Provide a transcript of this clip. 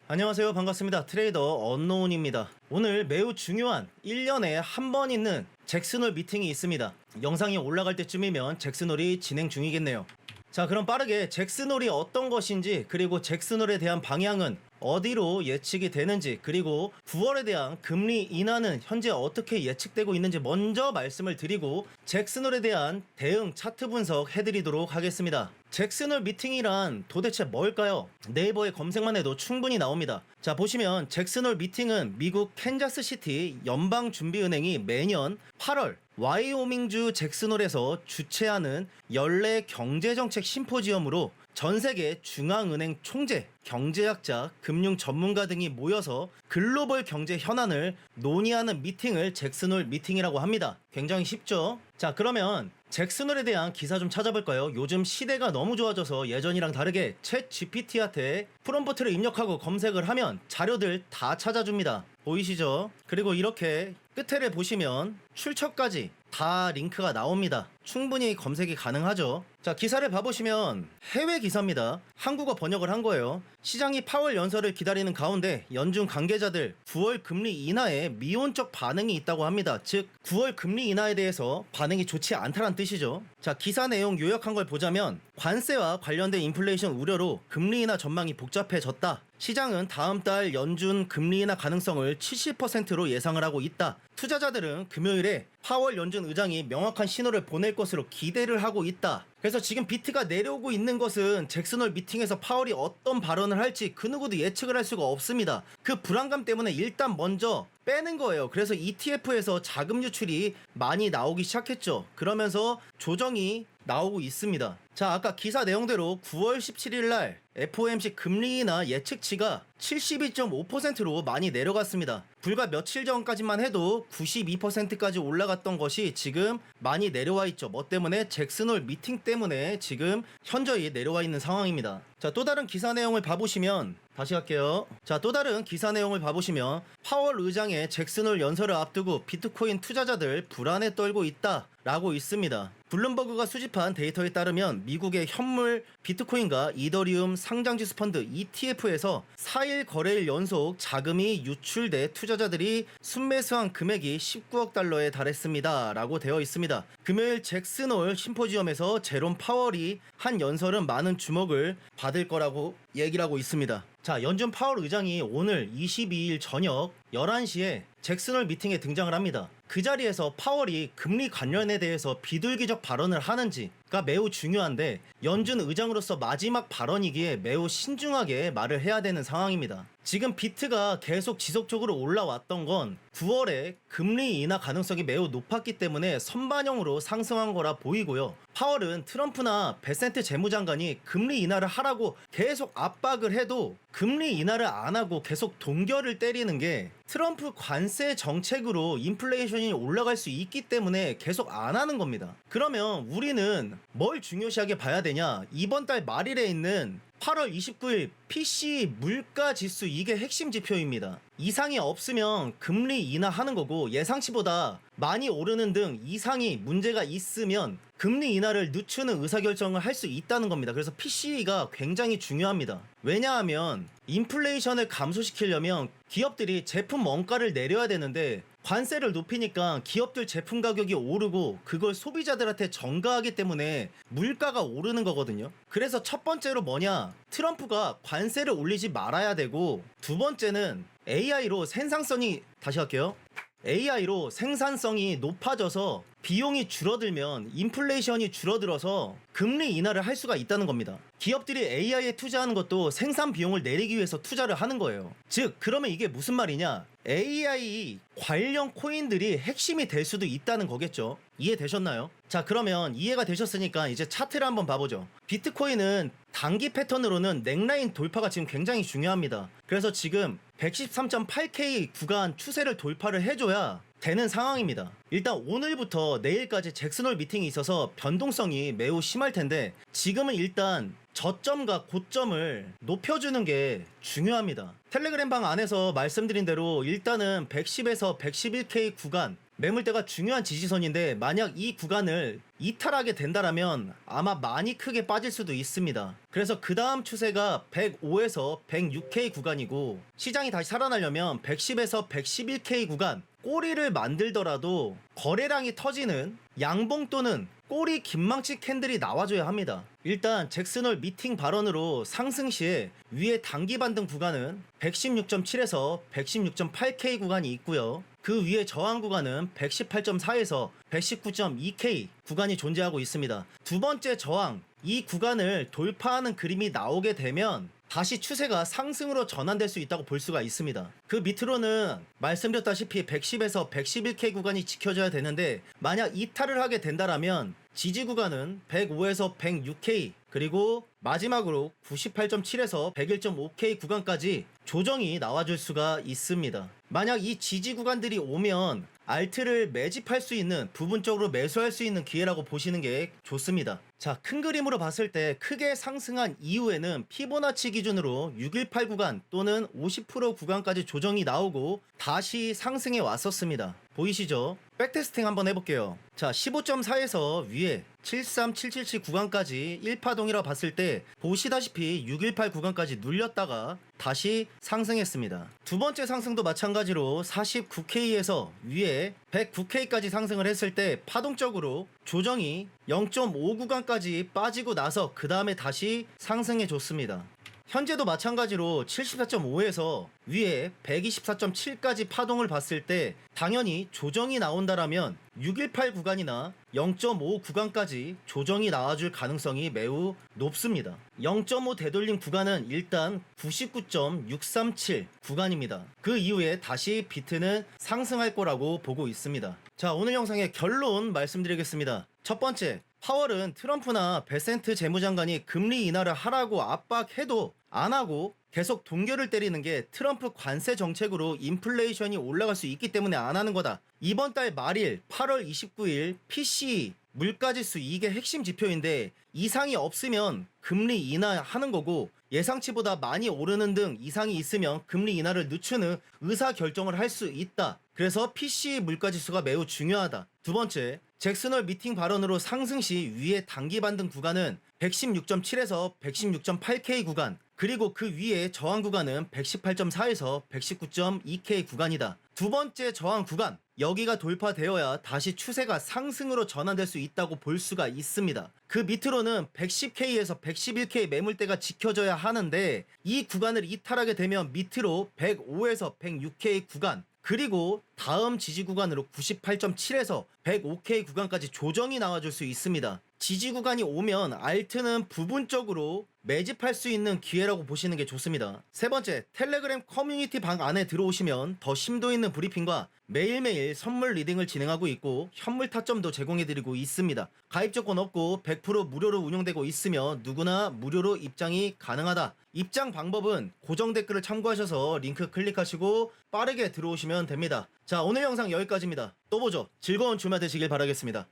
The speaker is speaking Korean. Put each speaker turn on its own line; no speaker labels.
안녕하세요. 반갑습니다. 트레이더 언노운입니다. 오늘 매우 중요한 1년에 한 번 있는 잭슨홀 미팅이 있습니다. 영상이 올라갈 때쯤이면 잭슨홀이 진행 중이겠네요. 자, 그럼 빠르게 잭슨홀이 어떤 것인지, 그리고 잭슨홀에 대한 방향은 어디로 예측이 되는지, 그리고 9월에 대한 금리 인하는 현재 어떻게 예측되고 있는지 먼저 말씀을 드리고 잭슨홀에 대한 대응 차트 분석 해드리도록 하겠습니다. 잭슨홀 미팅이란 도대체 뭘까요? 네이버에 검색만 해도 충분히 나옵니다. 자, 보시면 잭슨홀 미팅은 미국 캔자스시티 연방준비은행이 매년 8월 와이오밍주 잭슨홀에서 주최하는 연례 경제정책 심포지엄으로 전세계 중앙은행 총재, 경제학자, 금융 전문가 등이 모여서 글로벌 경제 현안을 논의하는 미팅을 잭슨홀 미팅이라고 합니다. 굉장히 쉽죠? 자, 그러면 잭슨홀에 대한 기사 좀 찾아볼까요? 요즘 시대가 너무 좋아져서 예전이랑 다르게 챗 GPT한테 프롬프트를 입력하고 검색을 하면 자료들 다 찾아줍니다. 보이시죠? 그리고 이렇게 끝에를 보시면 출처까지 다 링크가 나옵니다. 충분히 검색이 가능하죠. 자, 기사를 봐보시면 해외 기사입니다. 한국어 번역을 한 거예요. 시장이 파월 연설을 기다리는 가운데 연준 관계자들 9월 금리 인하에 미온적 반응이 있다고 합니다. 즉 9월 금리 인하에 대해서 반응이 좋지 않다는 뜻이죠. 자, 기사 내용 요약한 걸 보자면 관세와 관련된 인플레이션 우려로 금리 인하 전망이 복잡해졌다. 시장은 다음 달 연준 금리 인하 가능성을 70%로 예상을 하고 있다. 투자자들은 금요일에 파월 연준 의장이 명확한 신호를 보낼 것으로 기대를 하고 있다. 그래서 지금 비트가 내려오고 있는 것은 잭슨홀 미팅에서 파월이 어떤 발언을 할지 그 누구도 예측을 할 수가 없습니다. 그 불안감 때문에 일단 먼저 빼는 거예요. 그래서 ETF에서 자금 유출이 많이 나오기 시작했죠. 그러면서 조정이 나오고 있습니다. 자, 아까 기사 내용대로 9월 17일 날 FOMC 금리 인하 예측치가 72.5%로 많이 내려갔습니다. 불과 며칠 전까지만 해도 92%까지 올라갔던 것이 지금 많이 내려와 있죠. 뭐 때문에? 잭슨홀 미팅 때문에 지금 현저히 내려와 있는 상황입니다. 자, 또 다른 기사 내용을 봐보시면 다시 할게요. 자, 또 다른 기사 내용을 봐보시면 파월 의장의 잭슨홀 연설을 앞두고 비트코인 투자자들 불안에 떨고 있다 라고 있습니다. 블룸버그가 수집한 데이터에 따르면 미국의 현물 비트코인과 이더리움 상장지수 펀드 ETF에서 4일 거래일 연속 자금이 유출돼 투자자들이 순매수한 금액이 19억 달러에 달했습니다 라고 되어 있습니다. 금요일 잭슨홀 심포지엄에서 제롬 파월이 한 연설은 많은 주목을 받을 거라고 얘기를 하고 있습니다. 자, 연준 파월 의장이 오늘 22일 저녁 11시에 잭슨홀 미팅에 등장을 합니다. 그 자리에서 파월이 금리 관련에 대해서 비둘기적 발언을 하는지가 매우 중요한데 연준 의장으로서 마지막 발언이기에 매우 신중하게 말을 해야 되는 상황입니다. 지금 비트가 계속 지속적으로 올라왔던 건 9월에 금리 인하 가능성이 매우 높았기 때문에 선반영으로 상승한 거라 보이고요. 파월은 트럼프나 베센트 재무장관이 금리 인하를 하라고 계속 압박을 해도 금리 인하를 안 하고 계속 동결을 때리는 게 트럼프 관세 정책으로 인플레이션이 올라갈 수 있기 때문에 계속 안 하는 겁니다. 그러면 우리는 뭘 중요시하게 봐야 되냐? 이번 달 말일에 있는 8월 29일 PC 물가 지수, 이게 핵심 지표입니다. 이상이 없으면 금리 인하하는 거고 예상치보다 많이 오르는 등 이상이 문제가 있으면 금리 인하를 늦추는 의사결정을 할 수 있다는 겁니다. 그래서 PC가 굉장히 중요합니다. 왜냐하면 인플레이션을 감소시키려면 기업들이 제품 원가를 내려야 되는데 관세를 높이니까 기업들 제품 가격이 오르고 그걸 소비자들한테 전가하기 때문에 물가가 오르는 거거든요. 그래서 첫 번째로 뭐냐? 트럼프가 관세를 올리지 말아야 되고, 두 번째는 AI로 생산성이 높아져서 비용이 줄어들면 인플레이션이 줄어들어서 금리 인하를 할 수가 있다는 겁니다. 기업들이 AI에 투자하는 것도 생산 비용을 내리기 위해서 투자를 하는 거예요. 즉, 그러면 이게 무슨 말이냐? AI 관련 코인들이 핵심이 될 수도 있다는 거겠죠. 이해되셨나요? 자, 그러면 이해가 되셨으니까 이제 차트를 한번 봐보죠. 비트코인은 단기 패턴으로는 넥라인 돌파가 지금 굉장히 중요합니다. 그래서 지금 113.8K 구간 추세를 돌파를 해줘야 되는 상황입니다. 일단 오늘부터 내일까지 잭슨홀 미팅이 있어서 변동성이 매우 심할 텐데 지금은 일단 저점과 고점을 높여주는 게 중요합니다. 텔레그램 방 안에서 말씀드린 대로 일단은 110에서 111K 구간, 매물대가 중요한 지지선인데 만약 이 구간을 이탈하게 된다라면 아마 많이 크게 빠질 수도 있습니다. 그래서 그 다음 추세가 105에서 106K 구간이고, 시장이 다시 살아나려면 110에서 111K 구간, 꼬리를 만들더라도 거래량이 터지는 양봉 또는 꼬리 긴망치 캔들이 나와줘야 합니다. 일단 잭슨홀 미팅 발언으로 상승 시에 위에 단기 반등 구간은 116.7에서 116.8K 구간이 있고요. 그 위에 저항 구간은 118.4에서 119.2K 구간이 존재하고 있습니다. 두 번째 저항, 이 구간을 돌파하는 그림이 나오게 되면 다시 추세가 상승으로 전환될 수 있다고 볼 수가 있습니다. 그 밑으로는 말씀드렸다시피 110에서 111K 구간이 지켜져야 되는데, 만약 이탈을 하게 된다라면 지지 구간은 105에서 106K, 그리고 마지막으로 98.7에서 101.5K 구간까지 조정이 나와줄 수가 있습니다. 만약 이 지지 구간들이 오면 알트를 매집할 수 있는, 부분적으로 매수할 수 있는 기회라고 보시는 게 좋습니다. 자, 큰 그림으로 봤을 때 크게 상승한 이후에는 피보나치 기준으로 618 구간 또는 50% 구간까지 조정이 나오고 다시 상승해 왔었습니다. 보이시죠? 백테스팅 한번 해볼게요. 자, 15.4에서 위에 73777 구간까지 1파동이라 봤을 때 보시다시피 618 구간까지 눌렸다가 다시 상승했습니다. 두 번째 상승도 마찬가지로 49K에서 위에 109K까지 상승을 했을 때 파동적으로 조정이 0.5 구간까지 빠지고 나서 그 다음에 다시 상승해 줬습니다. 현재도 마찬가지로 74.5에서 위에 124.7까지 파동을 봤을 때 당연히 조정이 나온다라면 618 구간이나 0.5 구간까지 조정이 나와줄 가능성이 매우 높습니다. 0.5 되돌림 구간은 일단 99.637 구간입니다. 그 이후에 다시 비트는 상승할 거라고 보고 있습니다. 자, 오늘 영상의 결론 말씀드리겠습니다. 첫 번째, 파월은 트럼프나 베센트 재무장관이 금리 인하를 하라고 압박해도 안 하고 계속 동결을 때리는 게 트럼프 관세 정책으로 인플레이션이 올라갈 수 있기 때문에 안 하는 거다. 이번 달 말일 8월 29일 PCE 물가지수, 이게 핵심 지표인데 이상이 없으면 금리 인하하는 거고, 예상치보다 많이 오르는 등 이상이 있으면 금리 인하를 늦추는 의사 결정을 할 수 있다. 그래서 PCE 물가지수가 매우 중요하다. 두 번째, 잭슨홀 미팅 발언으로 상승 시 위에 단기 반등 구간은 116.7에서 116.8K 구간, 그리고 그 위에 저항 구간은 118.4에서 119.2K 구간이다. 두 번째 저항 구간, 여기가 돌파되어야 다시 추세가 상승으로 전환될 수 있다고 볼 수가 있습니다. 그 밑으로는 110K에서 111K 매물대가 지켜져야 하는데 이 구간을 이탈하게 되면 밑으로 105에서 106K 구간, 그리고 다음 지지 구간으로 98.7에서 105K 구간까지 조정이 나와줄 수 있습니다. 지지 구간이 오면 알트는 부분적으로 매집할 수 있는 기회라고 보시는 게 좋습니다. 세 번째, 텔레그램 커뮤니티 방 안에 들어오시면 더 심도 있는 브리핑과 매일매일 선물 리딩을 진행하고 있고 현물 타점도 제공해드리고 있습니다. 가입 조건 없고 100% 무료로 운영되고 있으며 누구나 무료로 입장이 가능하다. 입장 방법은 고정 댓글을 참고하셔서 링크 클릭하시고 빠르게 들어오시면 됩니다. 자, 오늘 영상 여기까지입니다. 또 보죠. 즐거운 주말 되시길 바라겠습니다.